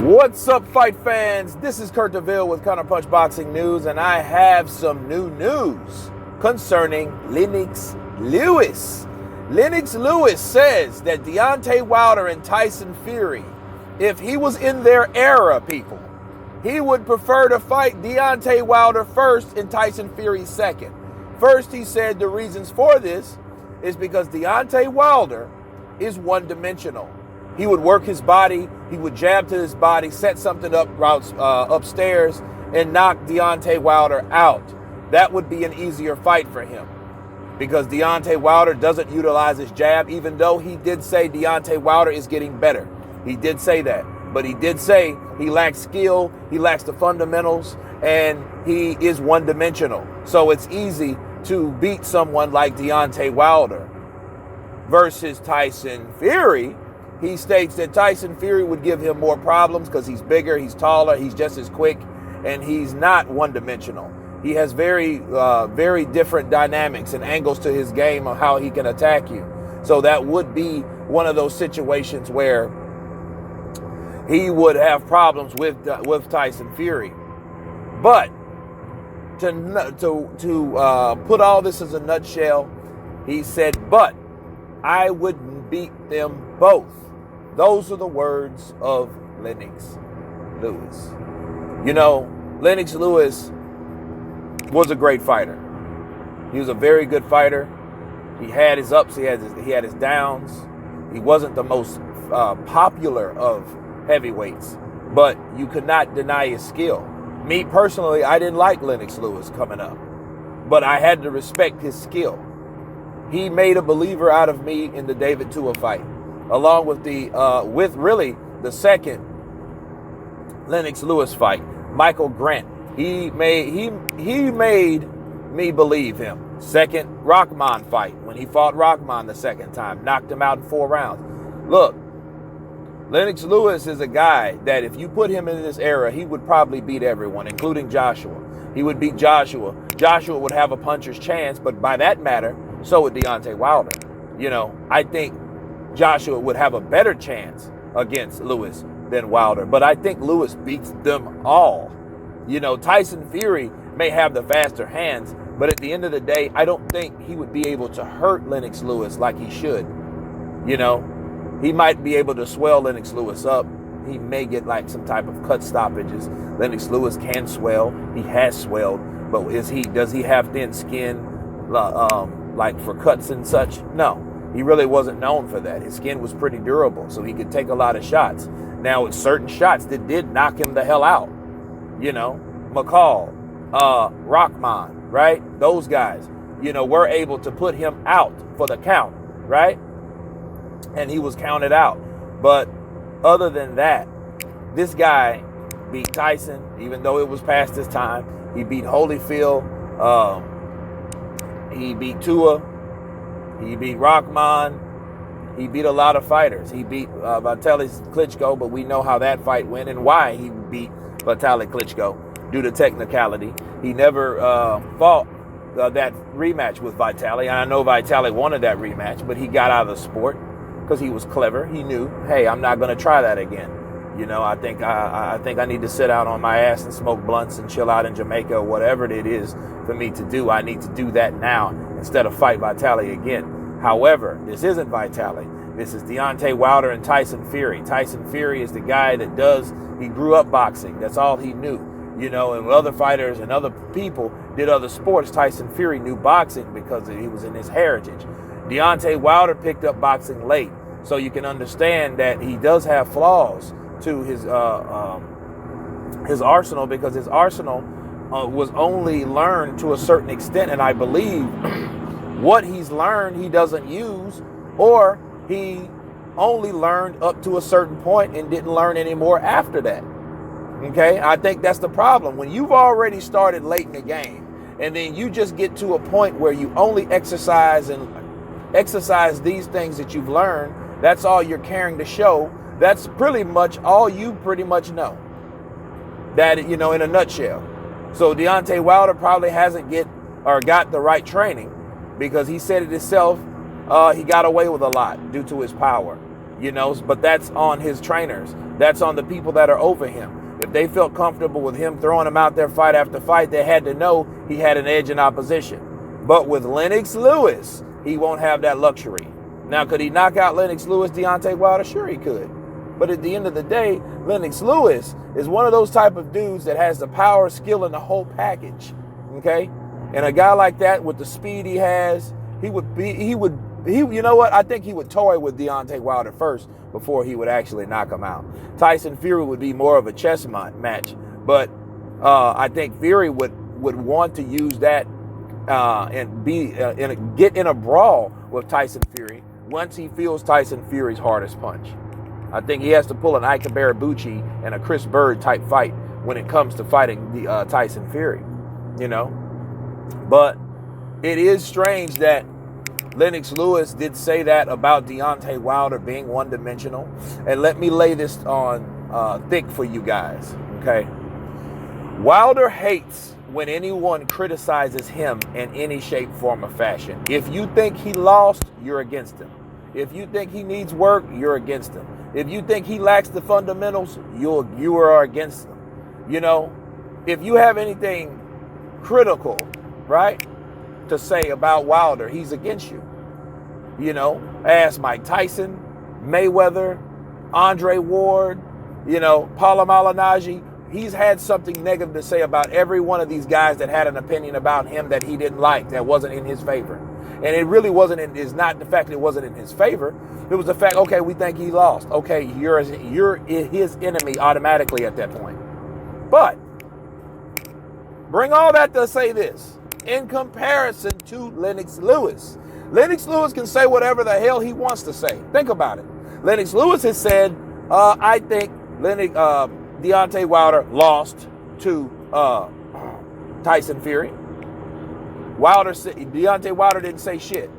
What's up, fight fans? This is Kurt DeVille with Counterpunch Boxing News, and I have some new news concerning Lennox Lewis. Lennox Lewis says that Deontay Wilder and Tyson Fury, if he was in their era, people, he would prefer to fight Deontay Wilder first and Tyson Fury second. First, he said the reasons for this is because Deontay Wilder is one-dimensional. He would work his body, he would jab to his body, set something up upstairs, and knock Deontay Wilder out. That would be an easier fight for him because Deontay Wilder doesn't utilize his jab, even though he did say Deontay Wilder is getting better. He did say that, but he did say he lacks skill, he lacks the fundamentals, and he is one-dimensional. So it's easy to beat someone like Deontay Wilder. Versus Tyson Fury, he states that Tyson Fury would give him more problems because he's bigger, he's taller, he's just as quick, and he's not one-dimensional. He has very different dynamics and angles to his game of how he can attack you. So that would be one of those situations where he would have problems with Tyson Fury. But to put all this as a nutshell, he said, but I would beat them both. Those are the words of Lennox Lewis. You know, Lennox Lewis was a great fighter. He was a very good fighter. He had his ups, he had his downs. He wasn't the most popular of heavyweights, but you could not deny his skill. Me personally, I didn't like Lennox Lewis coming up, but I had to respect his skill. He made a believer out of me in the David Tua fight, along with the second Lennox Lewis fight, Michael Grant. He made me believe him. Second Rahman fight, when he fought Rahman the second time, knocked him out in 4 rounds. Look, Lennox Lewis is a guy that if you put him in this era, he would probably beat everyone, including Joshua. He would beat Joshua. Joshua would have a puncher's chance, but by that matter, so would Deontay Wilder. You know, I think Joshua would have a better chance against Lewis than Wilder, but I think Lewis beats them all. You know, Tyson Fury may have the faster hands, but at the end of the day, I don't think he would be able to hurt Lennox Lewis like he should. You know, he might be able to swell Lennox Lewis up. He may get like some type of cut stoppages. Lennox Lewis can swell. He has swelled, but does he have thin skin like for cuts and such? No, he really wasn't known for that. His skin was pretty durable, so he could take a lot of shots. Now, with certain shots that did knock him the hell out, you know, McCall, Rahman, right? Those guys, you know, were able to put him out for the count, right? And he was counted out. But other than that, this guy beat Tyson, even though it was past his time. He beat Holyfield. He beat Tua. He beat Rahman. He beat a lot of fighters. He beat Vitaly Klitschko, but we know how that fight went and why he beat Vitaly Klitschko, due to technicality. He never fought that rematch with Vitaly. And I know Vitaly wanted that rematch, but he got out of the sport because he was clever. He knew, hey, I'm not going to try that again. You know, I think I need to sit out on my ass and smoke blunts and chill out in Jamaica or whatever it is for me to do. I need to do that now instead of fight Vitaly again. However, this isn't Vitaly. This is Deontay Wilder and Tyson Fury. Tyson Fury is the guy that he grew up boxing. That's all he knew. You know, and other fighters and other people did other sports. Tyson Fury knew boxing because he was in his heritage. Deontay Wilder picked up boxing late. So you can understand that he does have flaws to his arsenal, because his arsenal was only learned to a certain extent, and I believe what he's learned he doesn't use, or he only learned up to a certain point and didn't learn any more after that. Okay, I think that's the problem. When you've already started late in the game, and then you just get to a point where you only exercise these things that you've learned, that's all you're carrying to show. That's pretty much all you pretty much know. That, you know, in a nutshell. So Deontay Wilder probably hasn't got the right training, because he said it himself. He got away with a lot due to his power. but that's on his trainers. That's on the people that are over him. If they felt comfortable with him throwing him out there fight after fight, they had to know he had an edge in opposition. But with Lennox Lewis, he won't have that luxury. Now, could he knock out Lennox Lewis, Deontay Wilder? Sure he could. But at the end of the day, Lennox Lewis is one of those type of dudes that has the power, skill, and the whole package. Okay? And a guy like that with the speed he has, you know what? I think he would toy with Deontay Wilder first before he would actually knock him out. Tyson Fury would be more of a chess match, but I think Fury would want to use that and get in a brawl with Tyson Fury once he feels Tyson Fury's hardest punch. I think he has to pull an Ike Barabucci and a Chris Bird type fight when it comes to fighting the Tyson Fury, But it is strange that Lennox Lewis did say that about Deontay Wilder being one-dimensional. And let me lay this on thick for you guys, okay? Wilder hates when anyone criticizes him in any shape, form, or fashion. If you think he lost, you're against him. If you think he needs work, you're against him. If you think he lacks the fundamentals, you are against him. If you have anything critical, right, to say about Wilder, he's against you. Ask Mike Tyson, Mayweather, Andre Ward, Paula Malignaggi. He's had something negative to say about every one of these guys that had an opinion about him that he didn't like, that wasn't in his favor. And it really it's not the fact that it wasn't in his favor. It was the fact, okay, we think he lost. Okay, you're his enemy automatically at that point. But bring all that to say this. In comparison to Lennox Lewis can say whatever the hell he wants to say. Think about it. Lennox Lewis has said, I think Deontay Wilder lost to Tyson Fury. Deontay Wilder didn't say shit.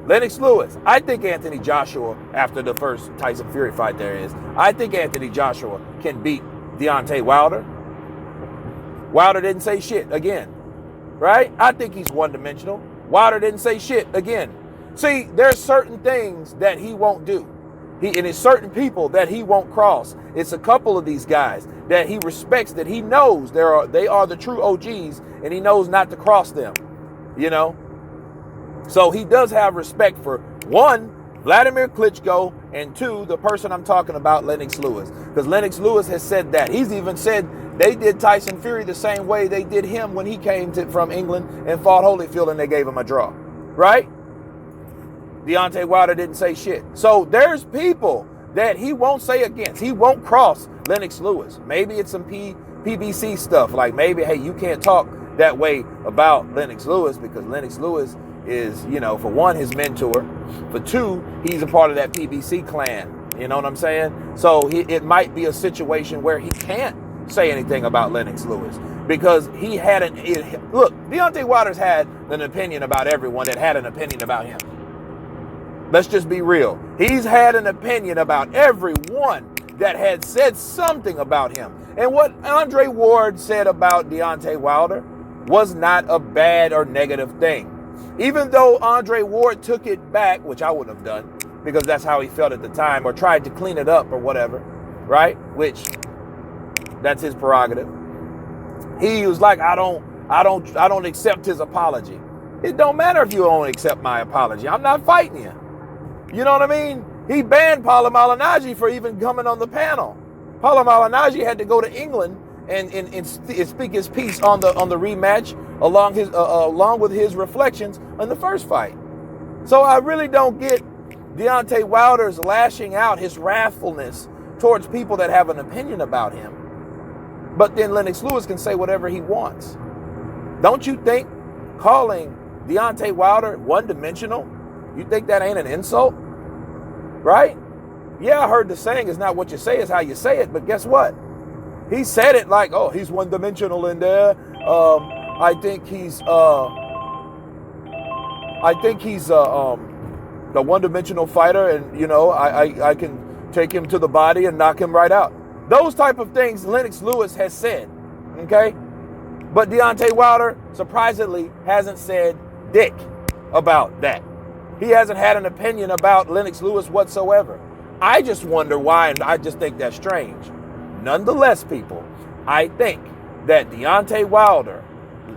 Lennox Lewis, I think Anthony Joshua, after the first Tyson Fury fight I think Anthony Joshua can beat Deontay Wilder. Wilder didn't say shit again. Right? I think he's one-dimensional. Wilder didn't say shit again. See, there's certain things that he won't do. And it's certain people that he won't cross. It's a couple of these guys that he respects, that he knows they are the true OGs, and he knows not to cross them. So he does have respect for, one, Vladimir Klitschko, and two, the person I'm talking about, Lennox Lewis. Because Lennox Lewis has said that. He's even said they did Tyson Fury the same way they did him when he came from England and fought Holyfield, and they gave him a draw. Right? Deontay Wilder didn't say shit. So there's people that he won't say against. He won't cross Lennox Lewis. Maybe it's some PBC stuff. Like maybe, hey, you can't talk that way about Lennox Lewis because Lennox Lewis is, for one, his mentor. For two, he's a part of that PBC clan. You know what I'm saying? So it might be a situation where he can't say anything about Lennox Lewis because he had look, Deontay Wilder's had an opinion about everyone that had an opinion about him. Let's just be real. He's had an opinion about everyone that had said something about him. And what Andre Ward said about Deontay Wilder was not a bad or negative thing. Even though Andre Ward took it back, which I wouldn't have done, because that's how he felt at the time, or tried to clean it up or whatever, right? Which, that's his prerogative. He was like, I don't accept his apology. It don't matter if you don't accept my apology. I'm not fighting you. You know what I mean? He banned Paula Malignaggi for even coming on the panel. Paula Malignaggi had to go to England and speak his piece on the rematch along with his reflections on the first fight. So I really don't get Deontay Wilder's lashing out, his wrathfulness towards people that have an opinion about him. But then Lennox Lewis can say whatever he wants. Don't you think calling Deontay Wilder one-dimensional, you think that ain't an insult? Right? Yeah, I heard the saying is not what you say, is how you say it. But guess what? He said it like, oh, he's one-dimensional in there. I think he's the one-dimensional fighter, and I can take him to the body and knock him right out. Those type of things Lennox Lewis has said. Okay? But Deontay Wilder surprisingly hasn't said dick about that. He hasn't had an opinion about Lennox Lewis whatsoever. I just wonder why, and I just think that's strange. Nonetheless, people, I think that Deontay Wilder,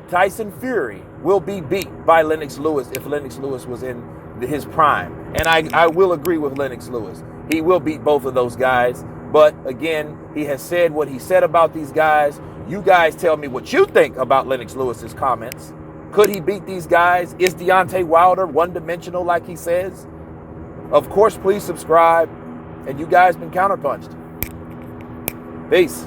Tyson Fury will be beat by Lennox Lewis if Lennox Lewis was in his prime. And I will agree with Lennox Lewis. He will beat both of those guys. But again, he has said what he said about these guys. You guys tell me what you think about Lennox Lewis's comments. Could he beat these guys? Is Deontay Wilder one-dimensional like he says? Of course, please subscribe. And you guys been counterpunched. Peace.